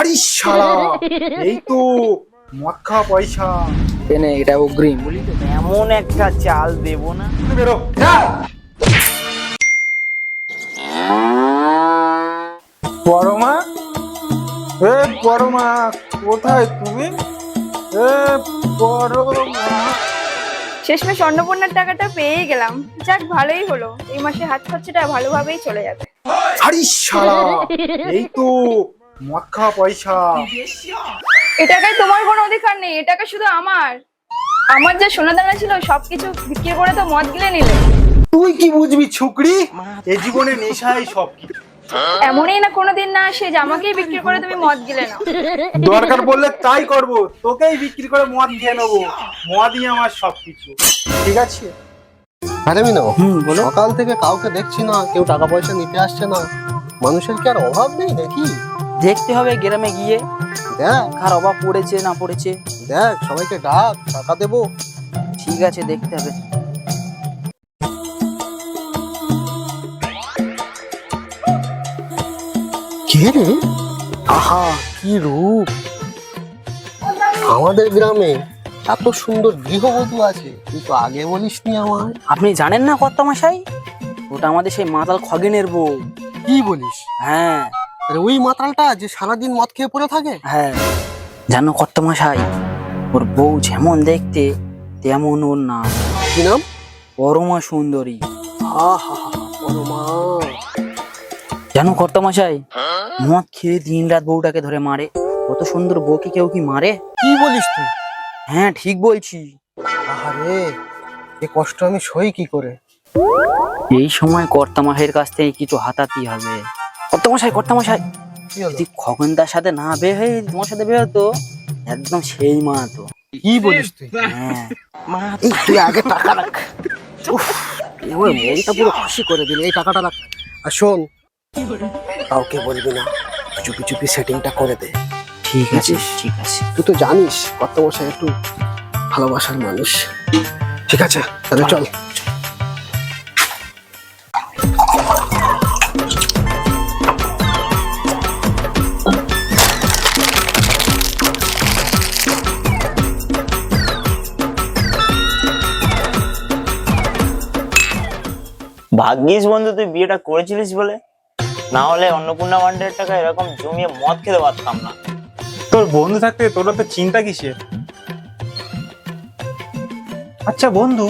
আরে শালা, এই তো মদ খাওয়া পয়সা। এনে এটা অগ্রিম বলি তো। এমন একটা চাল দেবো না। বেরো। পরমা, এ পরমা, কোথায় তুমি? এ পরমা। শেষমেশ অন্নপূর্ণার টাকাটা পেয়েই গেলাম। যাক, ভালোই হলো, এই মাসে হাত খরচাটা ভালোভাবেই চলে যাবে। আরে শালা, এই তো মদ খাওয়া পয়সা। এ টাকায় তোমার কোনো অধিকার নেই, এ টাকা শুধু আমার। আমার যা সোনা দানা ছিল সবকিছু বিক্রি করে তো মদ গিলে নিলে। তুই কি বুঝবি ছুকরি, এই জীবনে নেশাই সবকিছু। এমনই না কোনোদিন না আসে যে আমাকেই বিক্রি করে তুমি মদ গিলে নাও। দরকার বললে তাই করব, তোকেই বিক্রি করে মদ খেয়ে নেবো। মদই আমার সবকিছু, ঠিক আছে? আরে মিনো, বলো। সকাল থেকে কাউকে দেখছি না, কেউ টাকা পয়সা নিতে আসছে না। মানুষের কি আর অভাব নেই নাকি? দেখতে হবে গ্রামে গিয়ে দেখ কার অভাব পড়েছে না পড়েছে। দেখ, সবাইকে ডাক, টাকা দেবো। ঠিক আছে, দেখতে হবে। কে রে? আহা, কি রূপ! আমাদের গ্রামে এত সুন্দর গৃহবধূ আছে, তুই তো আগে বলিসনি আমায়। আপনি জানেন না কর্তামশাই, ওটা আমাদের সেই মাতাল খগেনের বউ। কি বলিস? হ্যাঁ আরে ওই মাতালটা যে সারাদিন মদ খেয়ে পড়ে থাকে? হ্যাঁ, জানো কর্তামশাই, ওর বউ যেমন দেখতে তেমন ওর নাম। কি নাম? পরমা সুন্দরী। আহা, পরমা। জানো কর্তামশাই, মদ খেয়ে দিন রাত বউটাকে ধরে মারে। কত সুন্দর বউকে কেউ কি মারে? কি বলিস তুই? হ্যাঁ ঠিক বলছি। আরে, এ কষ্ট আমি সই কি করে? এই সময় কর্তামশাইয়ের কাছ থেকে কিছু হাতাতে হবে। কর্তামশাই, কর্তামশাই, কি হলো? যদি খগনদার সাথে না বের হয়ে তোমার সাথে বের হতো, একদম সেই মা তো। কি বলিস তুই? হ্যাঁ, এই তুই আগে টাকা রাখ। উফ, এবার মনটা পুরো খুশি করে দিল। এই টাকাটা রাখ। আর শোন, কাউকে বলবি না, চুপি চুপি সেটিংটা করে দে। ঠিক আছে ঠিক আছে। তুই তো জানিস কর্তামশাই একটু ভালোবাসার মানুষ। ঠিক আছে, তাহলে চল। ভাগ্যিস বন্ধু তুই বিয়েটা করেছিলিস বলে, না হলে অন্নপূর্ণা ভান্ডারের টাকা এরকম জমিয়ে মদ খেতে পারতাম না। তোর বন্ধু থাকতে তোরা তো চিন্তা কিসের? আচ্ছা বন্ধু,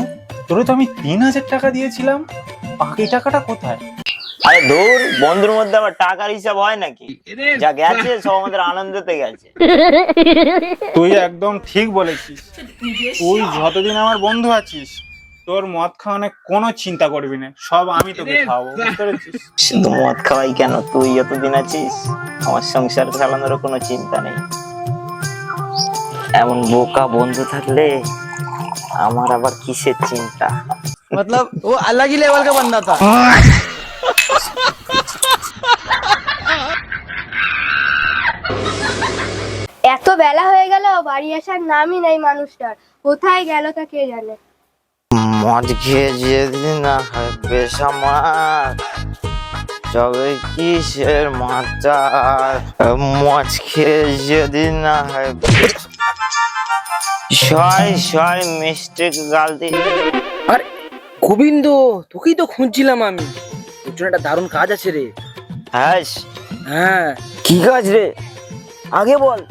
তোরে তো আমি 3000 টাকা দিয়েছিলাম, বাকি টাকাটা কোথায়? আরে দূর, বন্ধুর মধ্যে আবার টাকার হিসাব হয় নাকি? যা গেছে সব আমাদের আনন্দতে গেছে। তুই একদম ঠিক বলেছিস। তুই যতদিন আমার বন্ধু আছিস, তোর মদ খাওয়ানোর কোনো চিন্তা করবি না, সব আমি তোকে খাওয়াবো, বুঝতে পেরেছিস? শুধু মদ খাওয়াই কেন, তুই যতদিন আছিস আমার সংসার চালানোরও কোনো চিন্তা নেই। এমন বোকা বন্ধু থাকলে আমার আবার কিসের চিন্তা? मतलब वो अलग ही लेवल का बंदा था। এত বেলা হয়ে গেল, বাড়ি আসার নামই নাই মানুষটার। কোথায় গেল তা কে জানে। মদ খেয়ে যেদিন না হয় বেসামার, তবে কিসের মাচার? মদ খেয়ে যেদিন না হয় ছয় ছয় মিস্টেক গালতি। আরে গোবিন্দ, তোকেই তো খুঁজছিলাম আমি। তোর জন্য একটা দারুণ কাজ আছে রে। হ্যাঁ, হ্যাঁ, কি কাজ রে? আগে বল।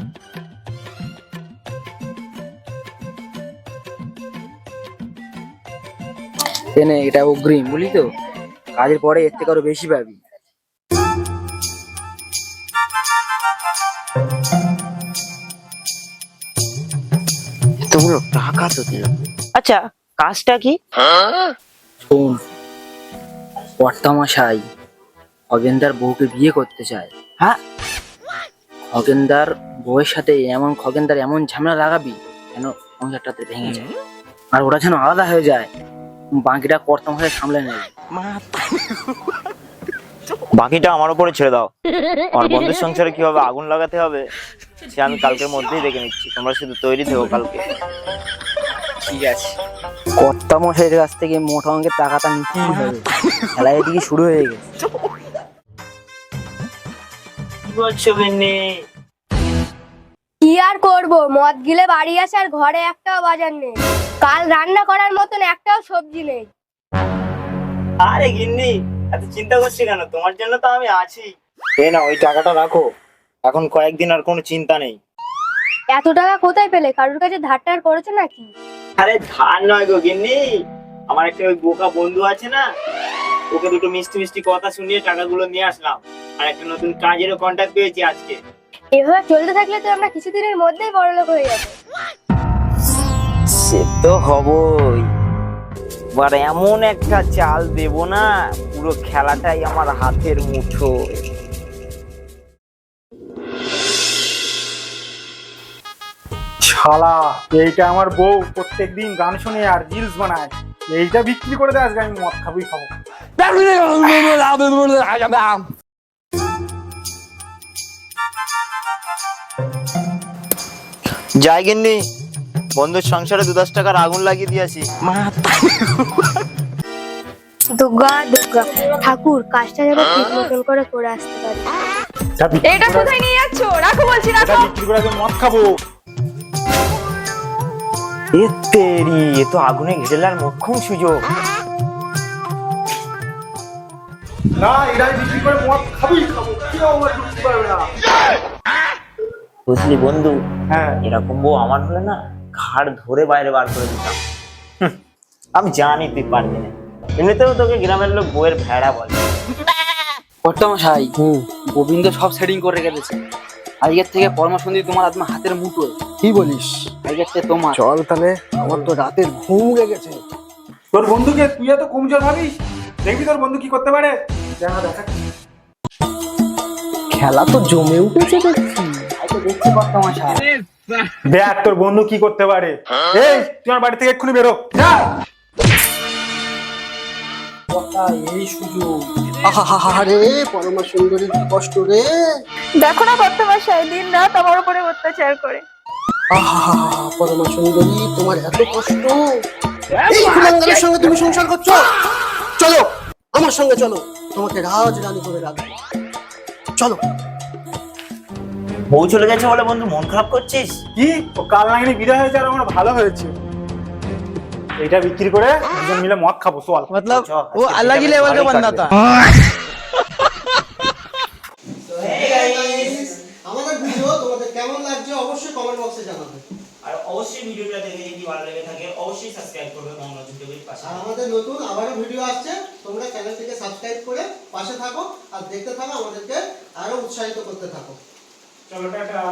এনে এটা অগ্রিম বলি তো, কাজের পরে এর থেকে আরো বেশি পাবি। এতগুলো টাকা তো দিল। আচ্ছা, কাজটা কি? শোন, কর্তামশাই খগেনদার বউকে বিয়ে করতে চায়। হ্যাঁ, খগেনদার বউয়ের সাথে খগেনদার এমন ঝামেলা লাগাবি যেন সংসারটাতে ভেঙে যায়, আর ওরা যেন আলাদা হয়ে যায়। বাকিটা কর্তামশাই সামলে নেবে। বাকিটা আমার উপরে ছেড়ে দাও। আমার বন্ধুর সংসারে কিভাবে আগুন লাগাতে হবে সে আমি কালকের মধ্যেই দেখে নিচ্ছি। তোমরা শুধু তৈরি থেকো কালকে। ঠিক আছে, কর্তামশাইয়ের কাছ থেকে মোটা অঙ্কের টাকাটা নিতেই হবে। খেলা এদিকে শুরু হয়ে গেছে। কি বলছো বেনে? কি আর করবো, মদ গিলে বাড়ি আসে আর ঘরে একটাও বাজার নেই। কাল রান্না করার মতন একটাও সবজি নেই। আরে গিন্নি, এত চিন্তা করছি কেন? তোমার জন্য তো আমি আছি। এই না, ওই টাকাটা রাখো। এখন কয়েকদিন আর কোনো চিন্তা নেই। এত টাকা কোথায় পেলে? কারোর কাছে ধার টার করেছে নাকি? আরে ধার নয় গো গিন্নি, আমার একটা ওই বোকা বন্ধু আছে না, ওকে দুটো মিষ্টি মিষ্টি কথা শুনিয়ে টাকাগুলো নিয়ে আসলাম। আর একটা নতুন কাজেরও কন্ট্যাক্ট পেয়েছি আজকে। এভাবে চলতে থাকলে তো আমরা কিছুদিনের মধ্যেই বড়লোক হয়ে যাবো। সে তো হবই, এবার এমন একটা চাল দেব না, পুরো খেলাটাই আমার হাতের মুঠো। শালা, এইটা আমার বউ প্রত্যেকদিন গান শুনে আর রিলস বানায়। এইটা বিক্রি করে দেয়, আজকে আমি মদ খাবই খাবো। যাই গিন্নি, বন্ধুর সংসারে 2-10 টাকার আগুন লাগিয়ে দিয়েছি। দুর্গা দুর্গা ঠাকুর, কাজটা যেন ঠিক মতন করে করে আসতে পারি। এটা কোথায় নিয়ে যাচ্ছ? রাখো বলছি, এটা রাখো। বিক্রি করে আজকে মদ খাবো। এ তেরি, এ তো আগুনে ঘেরার মোক্ষম সুযোগ। না, এটাই বিক্রি করে মদ খাবই খাবো, কেউ আমার ঢুকতে পারবে না। বুঝলি বন্ধু, হ্যাঁ, এরকম বউ আমার হলে না, ঘাড় ধরে বাইরে বার করে দিতাম। আমি জানি তুই পারবি না, এমনিতেও তোকে গ্রামের লোক বউয়ের ভেড়া বলে। কর্তামশাই, গোবিন্দ সব সেটিং করে রেখেছে। আজকের থেকে পরমাসন্ধি তোমার একদম হাতের মুঠোয়। কি বলিস? আজকের থেকে তোমার। চল তাহলে, আমার তো রাতের ঘুম উড়ে গেছে। তোর বন্ধুকে তুই এত কমজোর ভাবিস? দেখবি তোর বন্ধু কি করতে পারে। দেখা দেখা খেলা তো জমে উঠেছে দেখছি। আজকে দেখছি কর্তামশাই। দেখ তোর বন্ধু কি করতে পারে। এই, তুই আমার বাড়ি থেকে এক্ষুনি বেরো, যা। কর্তা, এই সুযোগ। আহা রে, পরমা সুন্দরীর কি কষ্ট রে। দেখো না কর্তামশাই দিন রাত আমার উপরে অত্যাচার করে। আহা, পরমা সুন্দরী, তোমার এত কষ্ট। এই কুলাঙ্গারের সঙ্গে তুমি সংসার করছো? চলো আমার সঙ্গে, চলো, তোমাকে রাজ রানী করে রাখবো। চলো। বউ চলে গেছে বলে বন্ধু মন খারাপ করছিস? কি, ও কাল নাগিনি বিদায় হয়েছে আর আমার ভালো হয়েছে। এটা বিক্রি করে দুজন মিলে মদ খাবো, চল। मतलब वो अलग ही लेवल का बंदा था। আমাদের ভিডিও তোমাদের কেমন লাগছে অবশ্যই কমেন্ট বক্সে জানাবে। আর অবশ্যই ভিডিওটা দেখে যদি ভালো লেগে থাকে অবশ্যই সাবস্ক্রাইব করবে মনোযোগ টিভির পাশে। আর আমাদের নতুন আবারও ভিডিও আসছে, তোমরা চ্যানেলটিকে সাবস্ক্রাইব করে পাশে থাকো আর দেখতে থাকো, আমাদেরকে আরো উৎসাহিত করতে থাকো। চলো, টাটা।